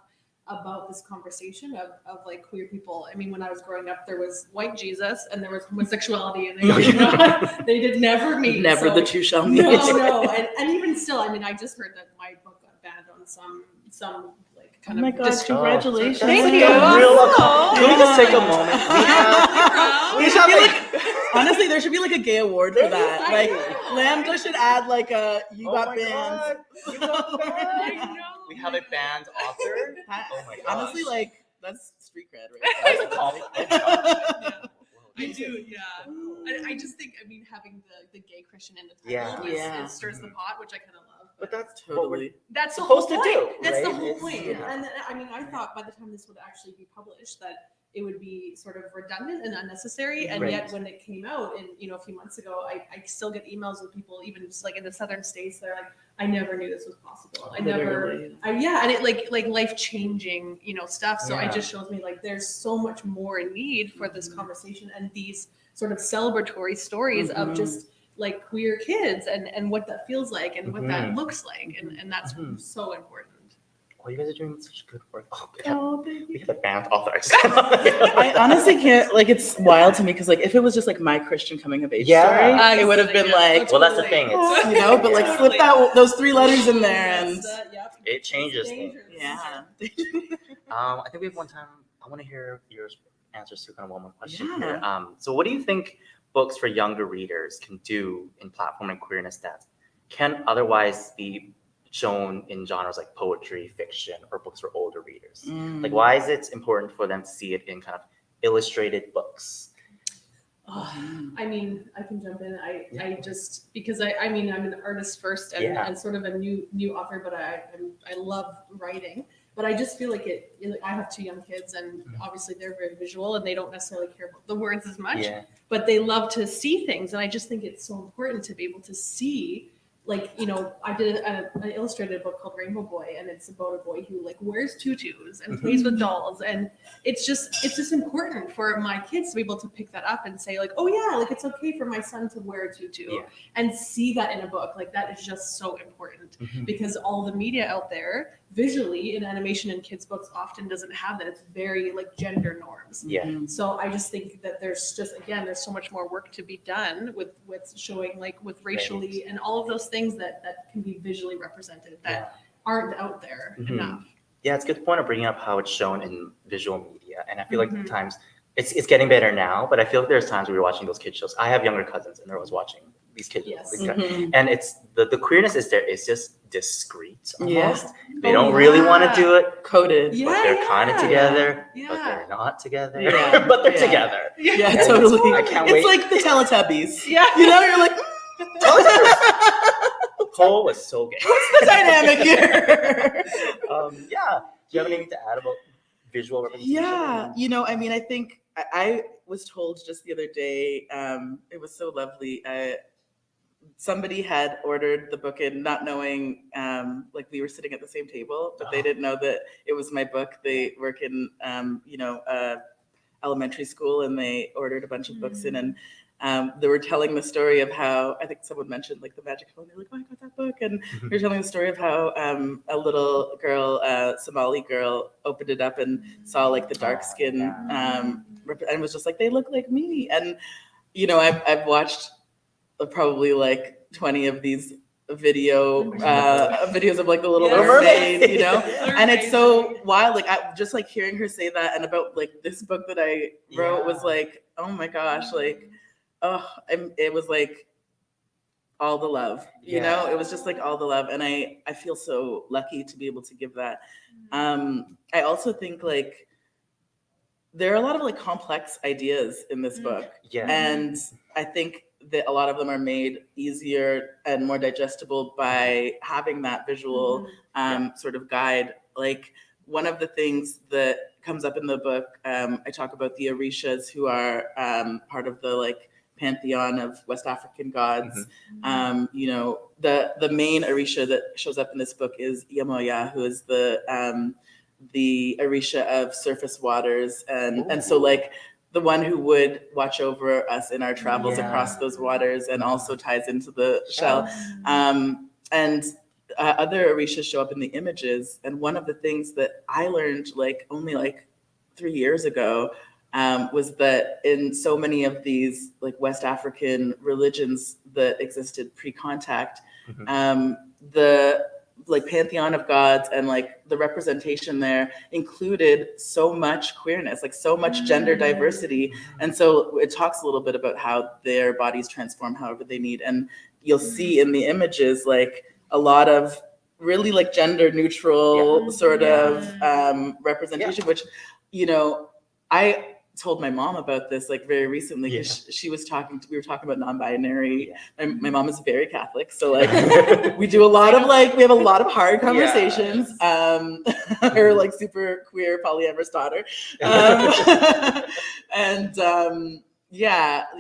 about this conversation of like queer people. I mean, when I was growing up, there was white Jesus and there was homosexuality, and they did never meet. Never so, the two shall meet. No, and even still, I mean, I just heard that my book got banned on some like kind Oh my of. God, congratulations. Thank you. Can we just take a moment? We should be like, honestly, there should be like a gay award for that. I Like, know. Lambda should add like a you Oh got my banned. God, you got banned. I know. We have a banned author. Oh my gosh. Honestly, like that's street cred, That's right? a compliment. I do, yeah. I just think, I mean, having the gay Christian in the title Yeah. it stirs the pot, which I kind of love. But that's Totally. That's the supposed whole to point. do, That's the right? whole It's- point. yeah. And I mean, I thought by the time this would actually be published that it would be sort of redundant and unnecessary. And Right. yet when it came out and, you know, a few months ago, I still get emails with people, even just like in the southern states, they're like, I never knew this was possible. And it like life-changing, you know, stuff. So Yeah. it just shows me like there's so much more need for this conversation and these sort of celebratory stories of just like queer kids and what that feels like and what that looks like. And that's so important. Oh, you guys are doing such good work. Oh, Thank we you. have a banned author. I honestly can't, like, it's wild to me because, like, if it was just like my Christian coming of age Yeah. story, it would have been like, Well, that's the thing. It's, you know, but like Yeah. slip those 3 letters in there and it changes things. yeah. I think we have one time. I want to hear your answers to kind of one more question Yeah. here. So what do you think books for younger readers can do in platforming queerness that can otherwise be shown in genres like poetry, fiction, or books for older readers? Like, why is it important for them to see it in kind of illustrated books? I mean, I can jump in. I just because I mean I'm an artist first and sort of a new author, but I love writing. But I just feel like I have 2 young kids, and obviously they're very visual, and they don't necessarily care about the words as much. Yeah. But they love to see things, and I just think it's so important to be able to see. Like, you know, I did an illustrated book called Rainbow Boy, and it's about a boy who like wears tutus and plays with dolls, and it's just important for my kids to be able to pick that up and say like, oh yeah, like it's okay for my son to wear a tutu and see that in a book. Like that is just so important because all the media out there visually in animation and kids books often doesn't have that. It's very like gender norms. Yeah. So I just think that there's so much more work to be done with showing like with racially and all of those things that can be visually represented that aren't out there enough. Yeah, it's a good point of bringing up how it's shown in visual media. And I feel like at times it's getting better now, but I feel like there's times where we're watching those kid shows. I have younger cousins and they're always watching these kids. Yes. And it's the queerness is there. It's just discreet almost. Yeah. They don't really want to do it. Coded. Yeah, But they're kind of together, Yeah. but they're not together. Yeah. But they're Yeah. together. Yeah, And totally. I can't it's wait. like the Teletubbies. Yeah. You know, you're like, Cole was so gay. what's the dynamic here? Yeah. Do you have anything to add about visual representation? Yeah, you know, I mean, I think I was told just the other day, it was so lovely. Somebody had ordered the book in not knowing, like we were sitting at the same table, but they didn't know that it was my book. They work in, elementary school, and they ordered a bunch of books in, and they were telling the story of how, I think someone mentioned like the magic phone. They're like, oh, I got that book. And they were telling the story of how a little girl, Somali girl, opened it up and saw like the dark skin and was just like, they look like me. And, you know, I've watched probably like 20 of these videos of like the Little Mermaid, you know, and it's so wild. Like I just like hearing her say that, and about like this book that I wrote was like, oh my gosh, like, it was like all the love, you know, it was just like all the love. And I feel so lucky to be able to give that. I also think like there are a lot of like complex ideas in this book. Yeah. And I think that a lot of them are made easier and more digestible by having that visual sort of guide. Like one of the things that comes up in the book, I talk about the Orishas who are part of the like pantheon of West African gods. Mm-hmm. You know, the main Orisha that shows up in this book is Yamoya, who is the Orisha of surface waters, and so like the one who would watch over us in our travels across those waters, and also ties into the shell. And other Orishas show up in the images, and one of the things that I learned like only like 3 years ago was that in so many of these like West African religions that existed pre-contact, the like pantheon of gods and like the representation there included so much queerness, like so much gender diversity. And so it talks a little bit about how their bodies transform however they need. And you'll see in the images like a lot of really like gender neutral sort of representation, which, you know, I told my mom about this like very recently because we were talking about non-binary. My mom is very Catholic, so like we do a lot of like, we have a lot of hard conversations. Her like super queer polyamorous daughter.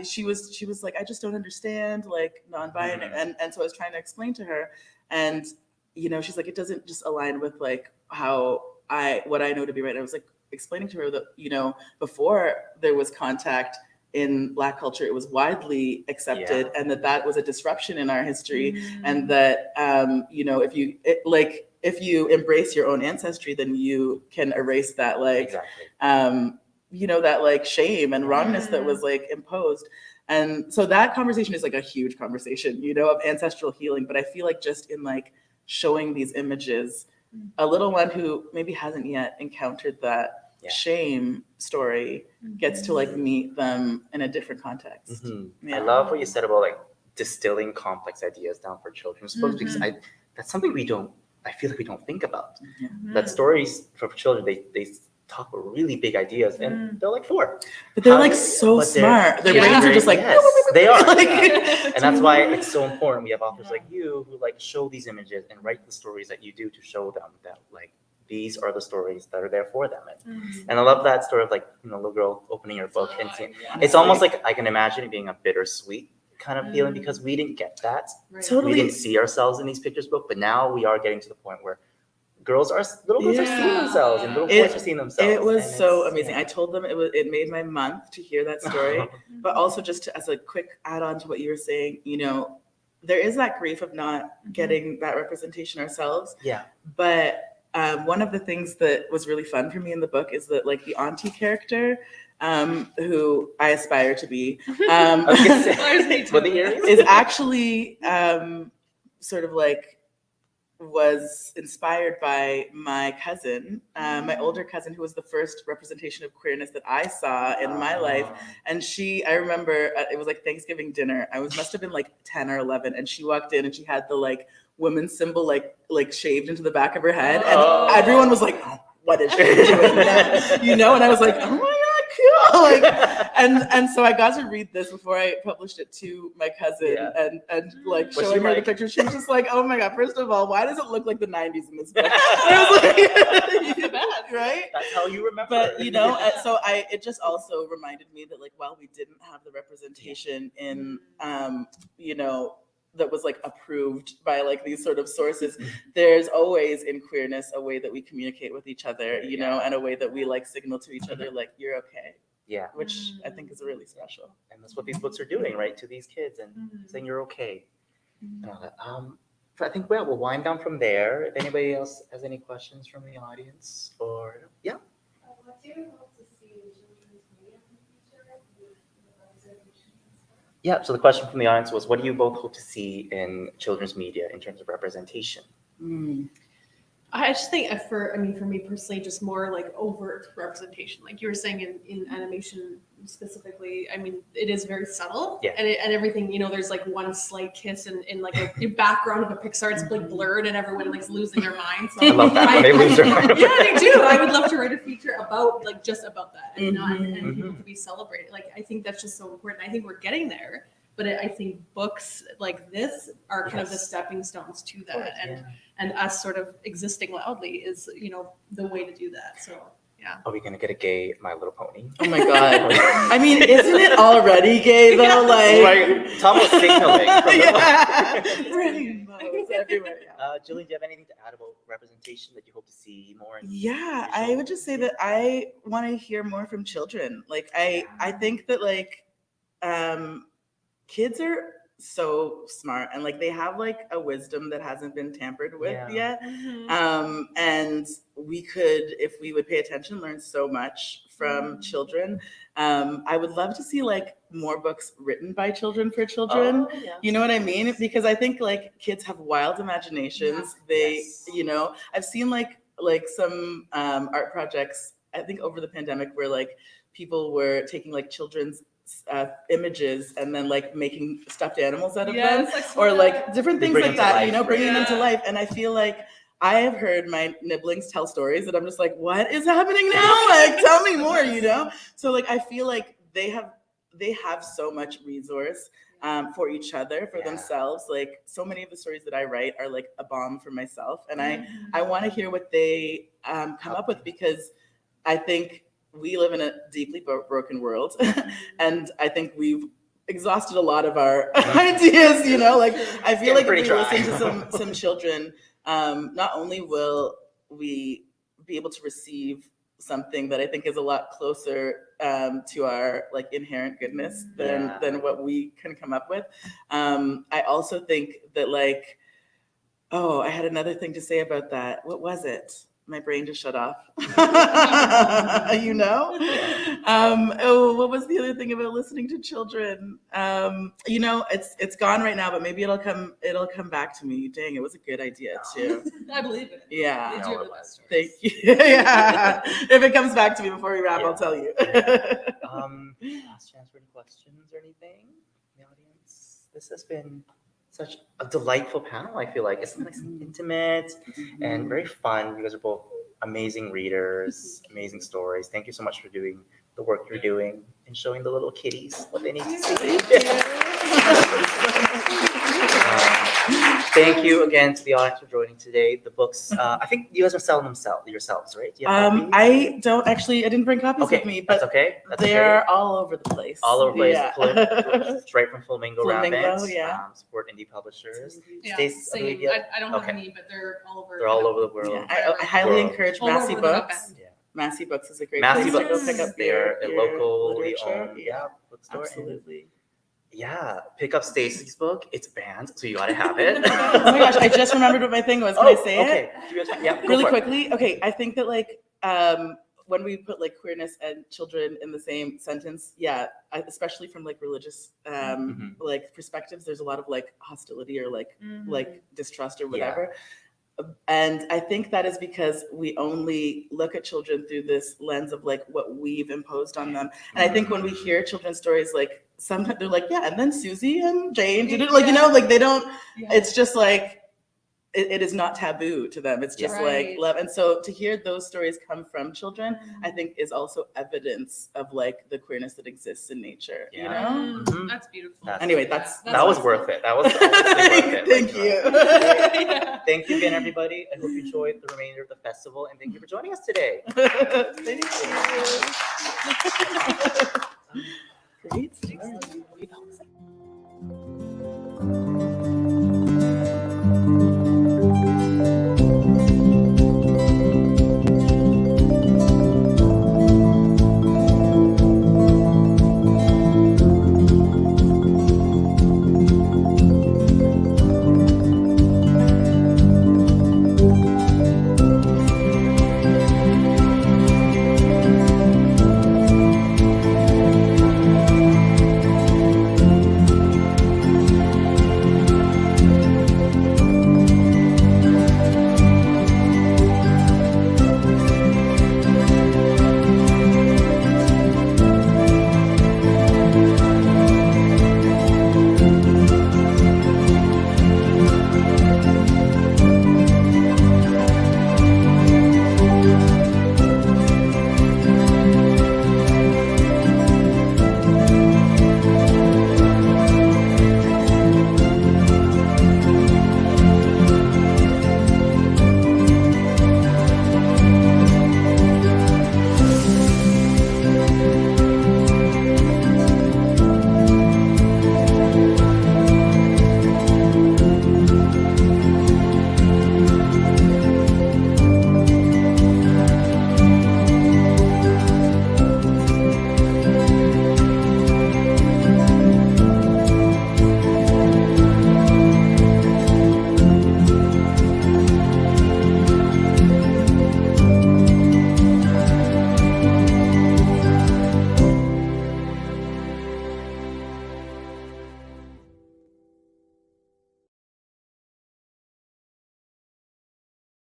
She was like, I just don't understand like non-binary. And so I was trying to explain to her, and you know, she's like, it doesn't just align with like what I know to be right. And I was like, explaining to her that, you know, before there was contact in Black culture, it was widely accepted, and that was a disruption in our history, and that you know, if you embrace your own ancestry, then you can erase that like you know, that like shame and wrongness that was like imposed. And so that conversation is like a huge conversation, you know, of ancestral healing. But I feel like just in like showing these images, a little one who maybe hasn't yet encountered that shame story gets to like meet them in a different context. I love what you said about like distilling complex ideas down for children, because that's something I feel like we don't think about. That stories for children, they talk about really big ideas, and they're like 4. But they're like so smart. Their brains are just like, they are. And that's why it's so important. We have authors like you who like show these images and write the stories that you do to show them that like these are the stories that are there for them. And I love that story of like, you know, little girl opening her book and seeing, it's almost like I can imagine it being a bittersweet kind of feeling, because we didn't get that. We didn't see ourselves in these pictures book, but now we are getting to the point where little girls are seeing themselves, and little boys are seeing themselves. It was so amazing. I told them it made my month to hear that story. But also just as a quick add on to what you were saying, you know, there is that grief of not getting that representation ourselves. But one of the things that was really fun for me in the book is that like the auntie character, who I aspire to be, is actually sort of like was inspired by my cousin, my older cousin, who was the first representation of queerness that I saw in my life. And I remember it was like Thanksgiving dinner. I must have been like 10 or 11, and she walked in and she had the like women's symbol like shaved into the back of her head, and everyone was like, oh, what is she doing now? You know? And I was like, oh my God, cool. Like, and so I got to read this before I published it to my cousin, and like showing her the picture. She was just like, oh my God, first of all, why does it look like the 90s in this book? And I was like, right? That's how you remember. But you know, so it just also reminded me that like, while we didn't have the representation in you know, that was like approved by like these sort of sources, there's always in queerness a way that we communicate with each other, you know, and a way that we like signal to each other like, you're okay. Which I think is really special. And that's what these books are doing, right, to these kids, and saying you're okay. And all that. I think we'll wind down from there. If anybody else has any questions from the audience, or What do you hope to see in children's media in the future with representation and stuff? Yeah, so the question from the audience was, what do you both hope to see in children's media in terms of representation? I just think for me personally, just more like overt representation. Like you were saying in animation specifically, I mean, it is very subtle, and everything, you know, there's like one slight kiss in like a background of a Pixar, it's like blurred and everyone like's losing their minds. So I love that when they lose their mind. Yeah, they do. I would love to write a feature about like just about that, and and people to be celebrated. Like I think that's just so important. I think we're getting there. But I think books like this are kind of the stepping stones to that, and us sort of existing loudly is, you know, the way to do that. So Are we gonna get a gay My Little Pony? Oh my god. I mean, isn't it already gay though? Like Tom was signaling. From Yeah. Rainbows everywhere. Yeah. Jillian, do you have anything to add about representation that you hope to see more? Yeah, I would just say that I want to hear more from children. Like I think that like kids are so smart and like they have like a wisdom that hasn't been tampered with yet. And we could, if we would pay attention, learn so much from children. I would love to see like more books written by children for children. You know what I mean? Because I think like kids have wild imaginations. They, you know, I've seen like some art projects, I think over the pandemic, where like people were taking like children's images and then like making stuffed animals out of them, or like different things like that, you know, bringing them to life. And I feel like I have heard my nibblings tell stories that I'm just like, what is happening now? Like, tell me more, you know? So like, I feel like they have so much resource for each other, for themselves. Like so many of the stories that I write are like a balm for myself. And I want to hear what they come up with, because I think we live in a deeply broken world. And I think we've exhausted a lot of our ideas, you know, like I feel like if we listen to some children, not only will we be able to receive something that I think is a lot closer to our like inherent goodness than what we can come up with. I also think that like, I had another thing to say about that. What was it? My brain just shut off. You know? What was the other thing about listening to children? You know, it's gone right now, but maybe it'll come back to me. Dang, it was a good idea too. I believe it. Yeah. These are the best Thank stories. you. Yeah. If it comes back to me before we wrap, I'll tell you. Last chance for any questions or anything in the audience. This has been such a delightful panel. I feel like it's nice and intimate and very fun. You guys are both amazing readers, amazing stories. Thank you so much for doing the work you're doing and showing the little kitties what they need to see. Thank you again to the audience for joining today. The books, I think you guys are selling them yourselves, right? Do you have copies? I don't actually. I didn't bring copies with me, but that's okay. They're all over the place. All over the place. Yeah. Straight from Flamingo, Rampant. Yeah. Support indie publishers. Yeah, Stace, same. I don't have any, but they're all over. They're all over the world. Yeah. I highly encourage All Massey over the Books. Yeah. Massey Books is a great Massey place Books. to go pick up They're a locally literature. owned bookstore. Absolutely. Yeah, pick up Stacey's book. It's banned, so you gotta have it. Oh my gosh, I just remembered what my thing was. Can I say it? Yeah, really quickly. Okay, I think that like when we put like queerness and children in the same sentence, especially from like religious like perspectives, there's a lot of like hostility or like distrust or whatever. And I think that is because we only look at children through this lens of like what we've imposed on them. And I think when we hear children's stories, like sometimes they're like, yeah, and then Susie and Jane did it, like, you know, like they don't, it's just like, it is not taboo to them. It's just like love. And so to hear those stories come from children, I think is also evidence of like the queerness that exists in nature, you know? That's beautiful. Anyway, that was worth it. That was honestly worth it. Thank you. Thank you again, everybody. I hope you enjoyed the remainder of the festival, and thank you for joining us today. Thank you. Great.